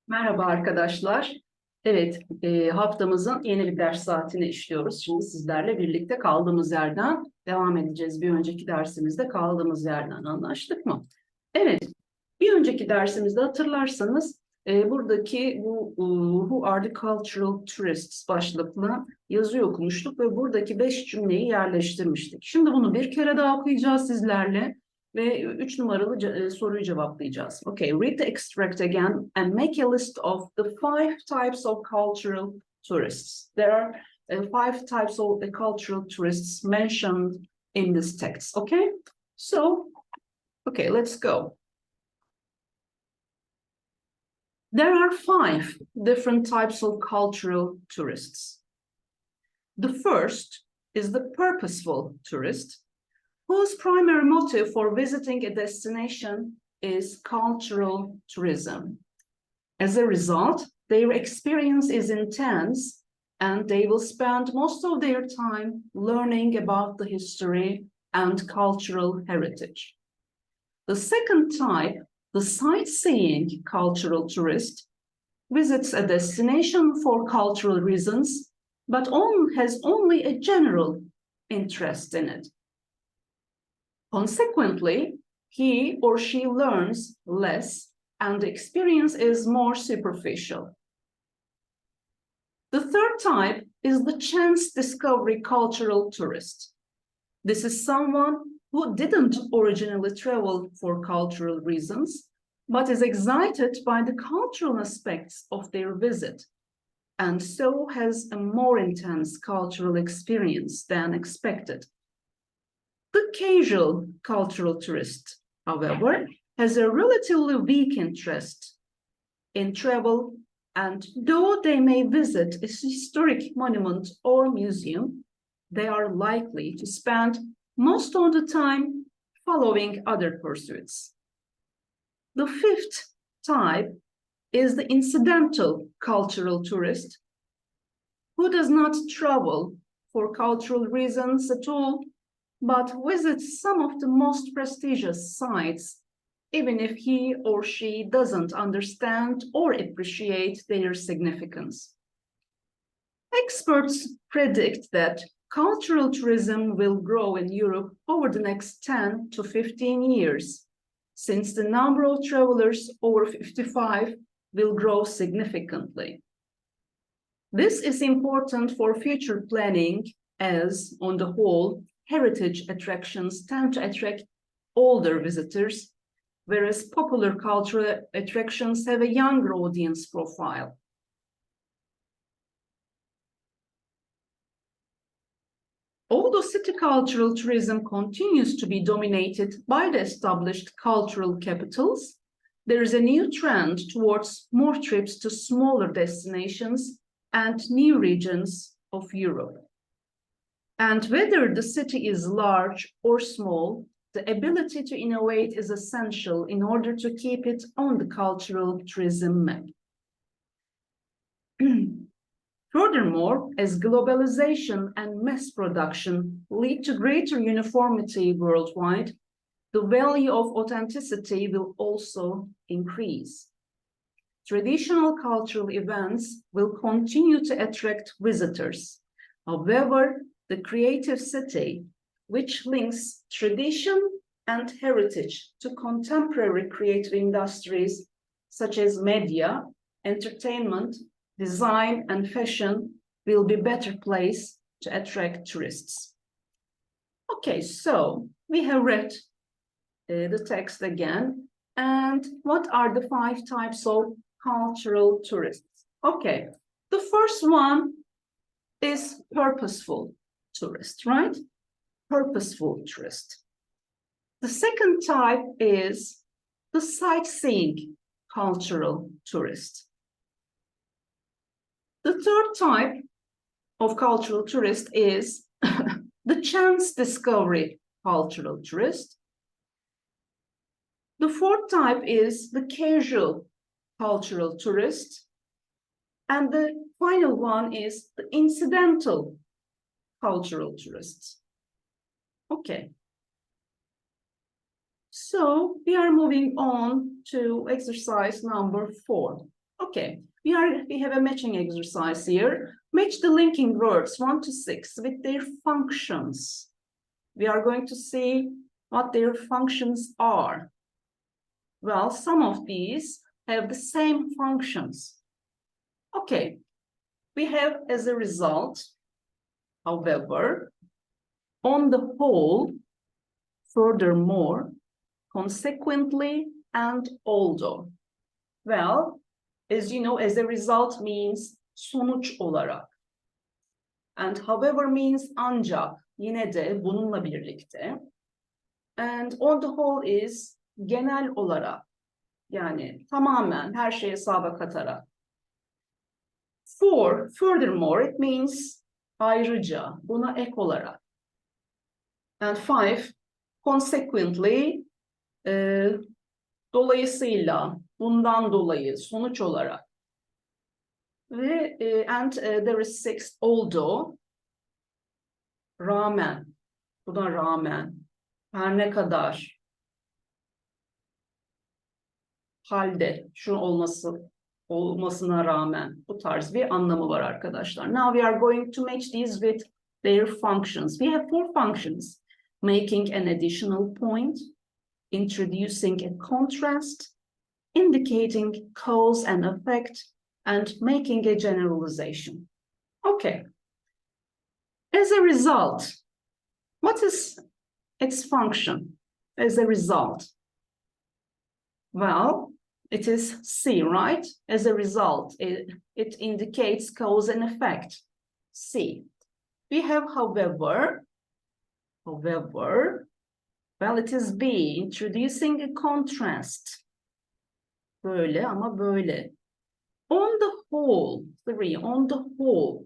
Merhaba arkadaşlar. Evet, haftamızın yeni bir ders saatini işliyoruz. Şimdi sizlerle birlikte kaldığımız yerden devam edeceğiz. Bir önceki dersimizde kaldığımız yerden anlaştık mı? Evet, bir önceki dersimizde hatırlarsanız buradaki bu Who are the cultural tourists başlıklı yazıyı okumuştuk ve buradaki 5 cümleyi yerleştirmiştik. Şimdi bunu bir kere daha okuyacağız sizlerle. Ve 3 numaralı soruyu cevaplayacağız. Okay, read the extract again and make a list of the 5 types of cultural tourists. There are 5 types of cultural tourists mentioned in this text. Okay, so, okay, let's go. There are 5 different types of cultural tourists. The first is the purposeful tourist, whose primary motive for visiting a destination is cultural tourism. As a result, their experience is intense and they will spend most of their time learning about the history and cultural heritage. The second type, the sightseeing cultural tourist, visits a destination for cultural reasons, but has only a general interest in it. Consequently, he or she learns less and the experience is more superficial. The third type is the chance discovery cultural tourist. This is someone who didn't originally travel for cultural reasons, but is excited by the cultural aspects of their visit, and so has a more intense cultural experience than expected. The casual cultural tourist, however, has a relatively weak interest in travel, and though they may visit a historic monument or museum, they are likely to spend most of the time following other pursuits. The fifth type is the incidental cultural tourist, who does not travel for cultural reasons at all, but visits some of the most prestigious sites, even if he or she doesn't understand or appreciate their significance. Experts predict that cultural tourism will grow in Europe over the next 10 to 15 years, since the number of travelers over 55 will grow significantly. This is important for future planning, as, on the whole, heritage attractions tend to attract older visitors, whereas popular cultural attractions have a younger audience profile. Although city cultural tourism continues to be dominated by the established cultural capitals, there is a new trend towards more trips to smaller destinations and new regions of Europe. And whether the city is large or small, the ability to innovate is essential in order to keep it on the cultural tourism map. Furthermore, as globalization and mass production lead to greater uniformity worldwide, the value of authenticity will also increase. Traditional cultural events will continue to attract visitors. However, the creative city, which links tradition and heritage to contemporary creative industries such as media, entertainment, design, and fashion, will be a better place to attract tourists. Okay, so we have read the text again. And what are the 5 types of cultural tourists? Okay, the first one is purposeful tourist, right? Purposeful tourist. The second type is the sightseeing cultural tourist. The third type of cultural tourist is the chance discovery cultural tourist. The fourth type is the casual cultural tourist. And the final one is the incidental cultural tourists. Okay. So we are moving on to exercise number 4. Okay, we have a matching exercise here. Match the linking words 1 to 6 with their functions. We are going to see what their functions are. Well, some of these have the same functions. Okay, we have as a result, however, on the whole, furthermore, consequently, and although. Well, as you know, as a result means sonuç olarak. And however means ancak, yine de bununla birlikte. And on the whole is genel olarak. Yani tamamen her şeyi hesaba katarak. For, furthermore, it means ayrıca, buna ek olarak. And 5, consequently, dolayısıyla, bundan dolayı, sonuç olarak. Ve and there is 6, although, rağmen, buna rağmen, her ne kadar, halde, şu olmasına rağmen, bu tarz bir anlamı var arkadaşlar. Now we are going to match these with their functions. We have 4 functions: making an additional point, introducing a contrast, indicating cause and effect, and making a generalization. Okay. As a result, what is its function as a result? Well, it is C, right? As a result, it indicates cause and effect. C. We have, however, well, it is B, introducing a contrast. Böyle ama böyle. On the whole, 3, on the whole.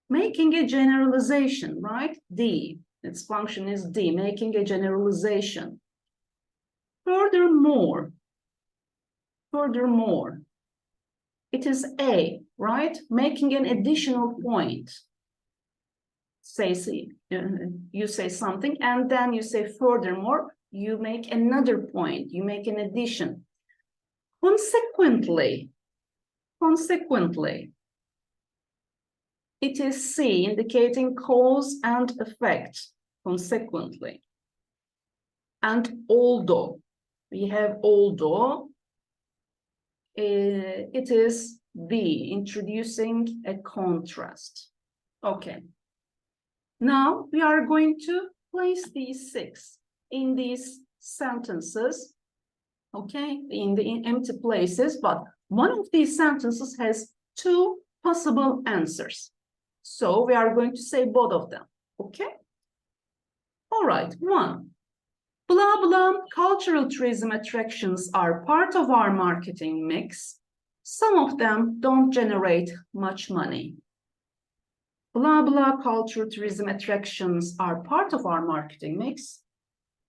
Making a generalization, right? D, its function is D, making a generalization. Furthermore, it is A, right? Making an additional point. You say something, and then you say furthermore, you make another point, you make an addition. Consequently, it is C, indicating cause and effect, consequently. And although, we have although, it is B, introducing a contrast. Okay. Now we are going to place these 6 in these sentences, okay, in the empty places, but one of these sentences has 2 possible answers. So we are going to say both of them, okay? All right, 1. Blah, blah, cultural tourism attractions are part of our marketing mix. Some of them don't generate much money. Blah, blah, cultural tourism attractions are part of our marketing mix.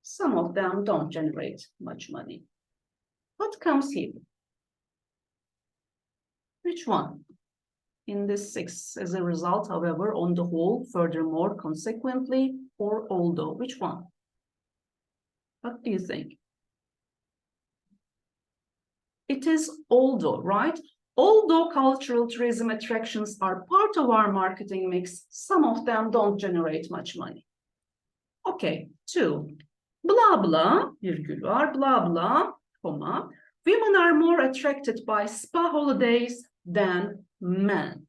Some of them don't generate much money. What comes here? Which one? In this 6, as a result, however, on the whole, furthermore, consequently, or although, which one? What do you think? It is although, right? Although cultural tourism attractions are part of our marketing mix, some of them don't generate much money. Okay, 2. Blah, blah, virgül var, blah, blah, comma. Women are more attracted by spa holidays than men.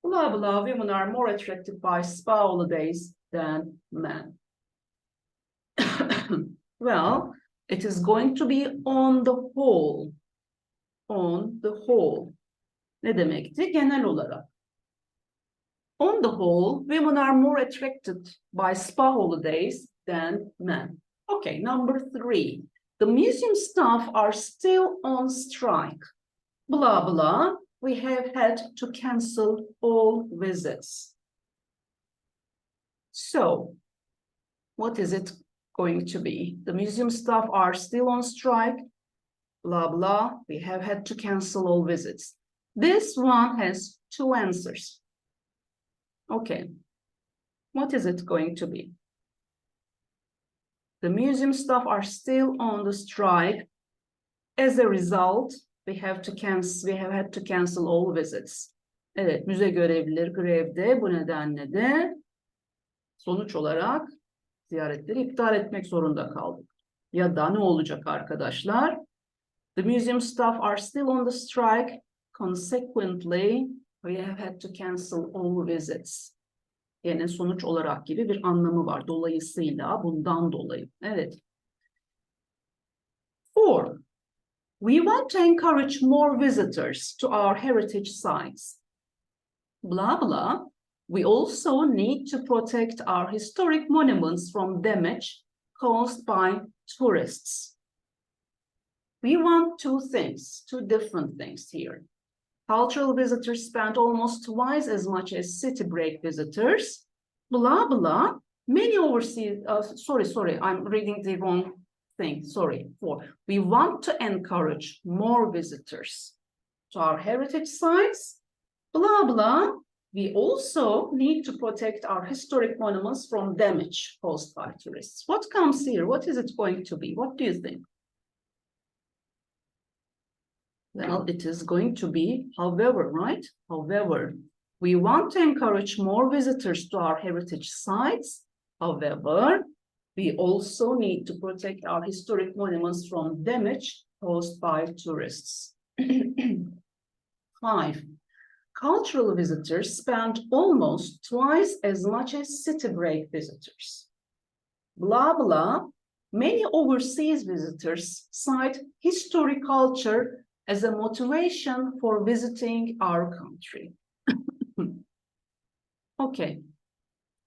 Blah, blah, women are more attracted by spa holidays than men. Well, it is going to be on the whole. On the whole. Ne demekti? Genel olarak. On the whole, women are more attracted by spa holidays than men. Okay, number 3. The museum staff are still on strike. Blah, blah. We have had to cancel all visits. So, what is it going to be? The museum staff are still on strike. Blah, blah. We have had to cancel all visits. This one has 2 answers. Okay. What is it going to be? The museum staff are still on the strike. As a result, we have had to cancel all visits. Evet, müze görevlileri grevde, bu nedenle de sonuç olarak ziyaretleri iptal etmek zorunda kaldık. Ya da ne olacak arkadaşlar? The museum staff are still on the strike. Consequently, we have had to cancel all visits. Yani sonuç olarak gibi bir anlamı var. Dolayısıyla bundan dolayı. Evet. 4. We want to encourage more visitors to our heritage sites. Blah, blah. We also need to protect our historic monuments from damage caused by tourists. We want two different things here. Cultural visitors spend almost twice as much as city break visitors. Blah, blah. Many overseas, sorry, I'm reading the wrong thing, sorry. 4. We want to encourage more visitors to our heritage sites. Blah, blah. We also need to protect our historic monuments from damage caused by tourists. What comes here? What is it going to be? What do you think? Well, it is going to be, however, right? However, we want to encourage more visitors to our heritage sites. However, we also need to protect our historic monuments from damage caused by tourists. 5. Cultural visitors spend almost twice as much as city break visitors. Blah, blah. Many overseas visitors cite historic culture as a motivation for visiting our country. Okay,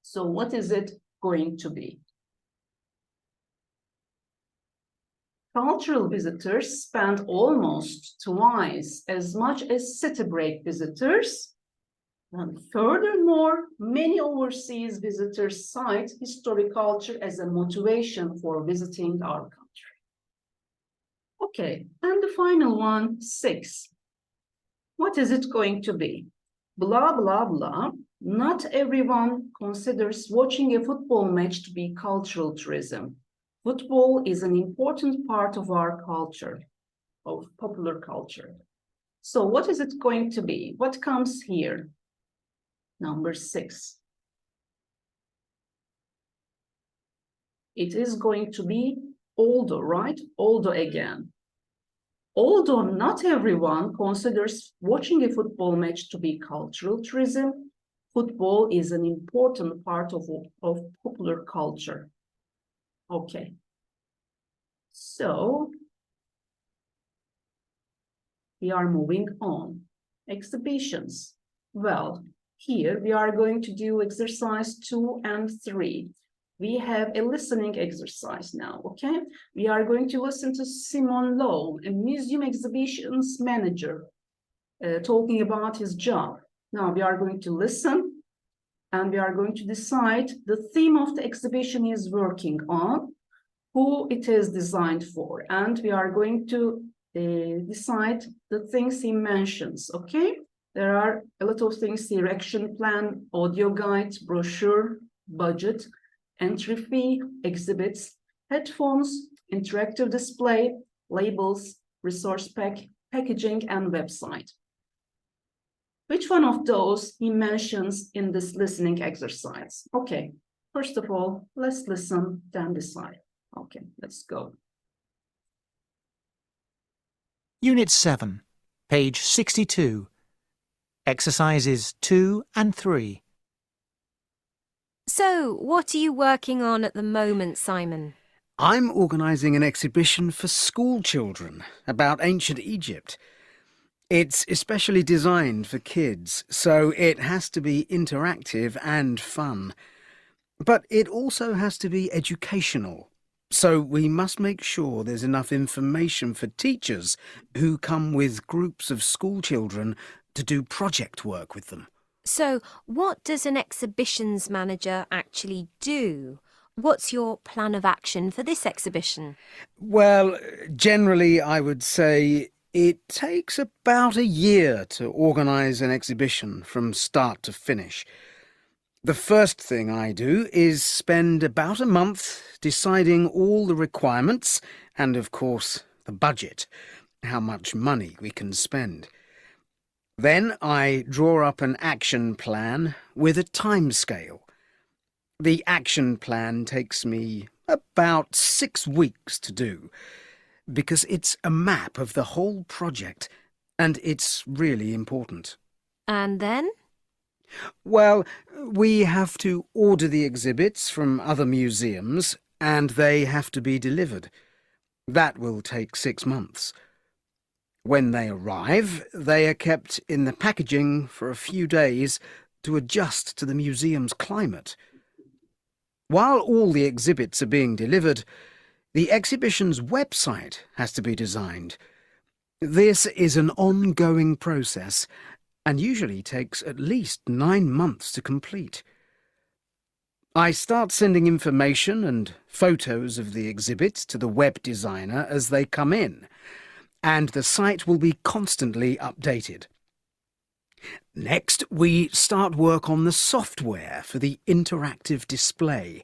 so what is it going to be? Cultural visitors spend almost twice as much as city break visitors. And furthermore, many overseas visitors cite historic culture as a motivation for visiting our country. Okay, and the final one, 6. What is it going to be? Blah, blah, blah. Not everyone considers watching a football match to be cultural tourism. Football is an important part of our culture, of popular culture. So what is it going to be? What comes here? Number 6. It is going to be although, right? Although again. Although not everyone considers watching a football match to be cultural tourism, football is an important part of popular culture. Okay. So we are moving on. Exhibitions. Well, here we are going to do exercise 2 and 3. We have a listening exercise now, okay? We are going to listen to Simon Lowe, a museum exhibitions manager, talking about his job. Now we are going to listen and we are going to decide the theme of the exhibition he is working on, who it is designed for, and we are going to decide the things he mentions, okay? There are a lot of things here: action plan, audio guide, brochure, budget, entry fee, exhibits, headphones, interactive display, labels, resource pack, packaging, and website. Which one of those he mentions in this listening exercise? Okay, first of all, let's listen, then decide. Okay, let's go. Unit 7, page 62. Exercises 2 and 3. So, what are you working on at the moment, Simon? I'm organising an exhibition for school children about ancient Egypt. It's especially designed for kids, so it has to be interactive and fun. But it also has to be educational. So we must make sure there's enough information for teachers who come with groups of school children to do project work with them. So, what does an exhibitions manager actually do? What's your plan of action for this exhibition? Well, generally I would say it takes about a year to organise an exhibition from start to finish. The first thing I do is spend about a month deciding all the requirements and, of course, the budget. how much money we can spend. Then I draw up an action plan with a timescale. The action plan takes me about 6 weeks to do, because it's a map of the whole project, and it's really important. And then? Well, we have to order the exhibits from other museums, and they have to be delivered. That will take 6 months. When they arrive, they are kept in the packaging for a few days to adjust to the museum's climate. While all the exhibits are being delivered, the exhibition's website has to be designed. This is an ongoing process and usually takes at least 9 months to complete. I start sending information and photos of the exhibits to the web designer as they come in, and the site will be constantly updated. Next, we start work on the software for the interactive display,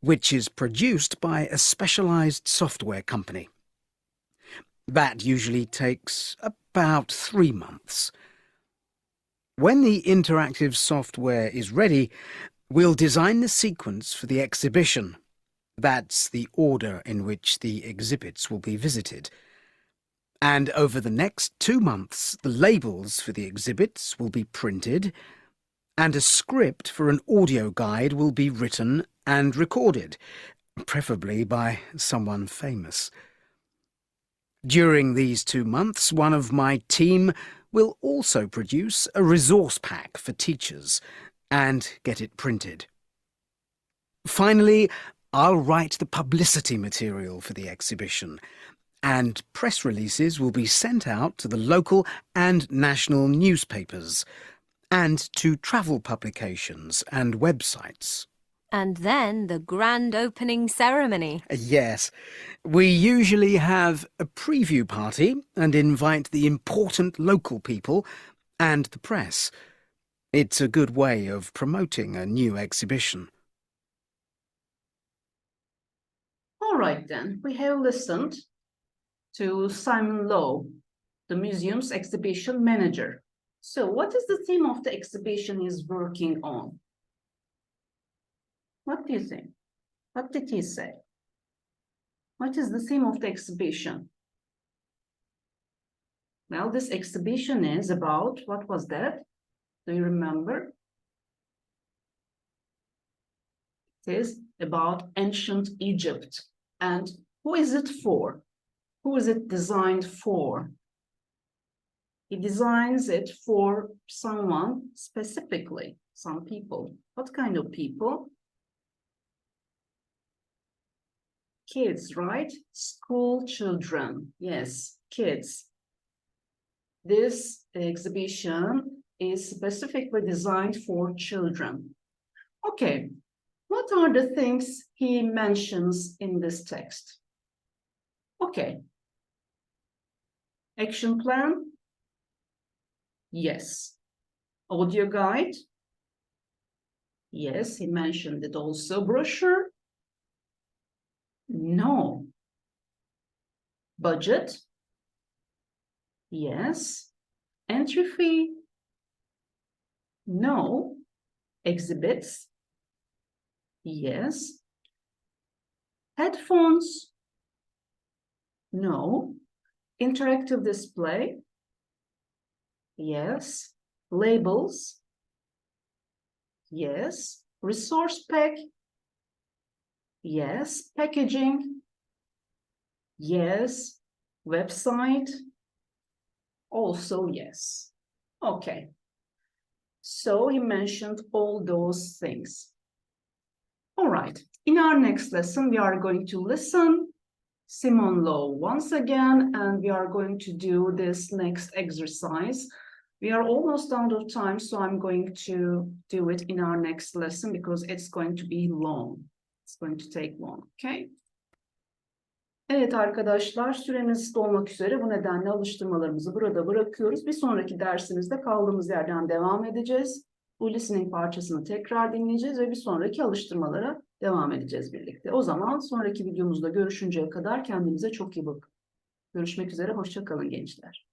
which is produced by a specialised software company. That usually takes about 3 months. When the interactive software is ready, we'll design the sequence for the exhibition. That's the order in which the exhibits will be visited. And over the next 2 months, the labels for the exhibits will be printed, and a script for an audio guide will be written and recorded, preferably by someone famous. During these 2 months, one of my team will also produce a resource pack for teachers and get it printed. Finally, I'll write the publicity material for the exhibition, and press releases will be sent out to the local and national newspapers, and to travel publications and websites. And then the grand opening ceremony. Yes, we usually have a preview party and invite the important local people and the press. It's a good way of promoting a new exhibition. All right then, we have listened to Simon Lowe, the museum's exhibition manager. So what is the theme of the exhibition he's working on? What do you think? What did he say? What is the theme of the exhibition? Well, this exhibition is about, what was that? Do you remember? It is about ancient Egypt. And who is it for? Who is it designed for? He designs it for someone specifically, some people. What kind of people? Kids, right? School children. Yes, kids. This exhibition is specifically designed for children. Okay, what are the things he mentions in this text? Okay. Action plan? Yes. Audio guide? Yes, he mentioned it also. Brochure? No. Budget? Yes. Entry fee? No. Exhibits? Yes. Headphones? No. Interactive display? Yes. Labels? Yes. Resource pack? Yes. Packaging? Yes. Website? Also yes. Okay. So he mentioned all those things. All right. In our next lesson, we are going to listen Simon Lowe once again, and we are going to do this next exercise. We are almost out of time, so I'm going to do it in our next lesson because it's going to be long. It's going to take long, okay? Evet arkadaşlar, süremiz dolmak üzere. Bu nedenle alıştırmalarımızı burada bırakıyoruz. Bir sonraki dersimizde kaldığımız yerden devam edeceğiz. Bu listening parçasını tekrar dinleyeceğiz ve bir sonraki alıştırmalara devam edeceğiz birlikte. O zaman sonraki videomuzda görüşünceye kadar kendinize çok iyi bakın. Görüşmek üzere, hoşça kalın gençler.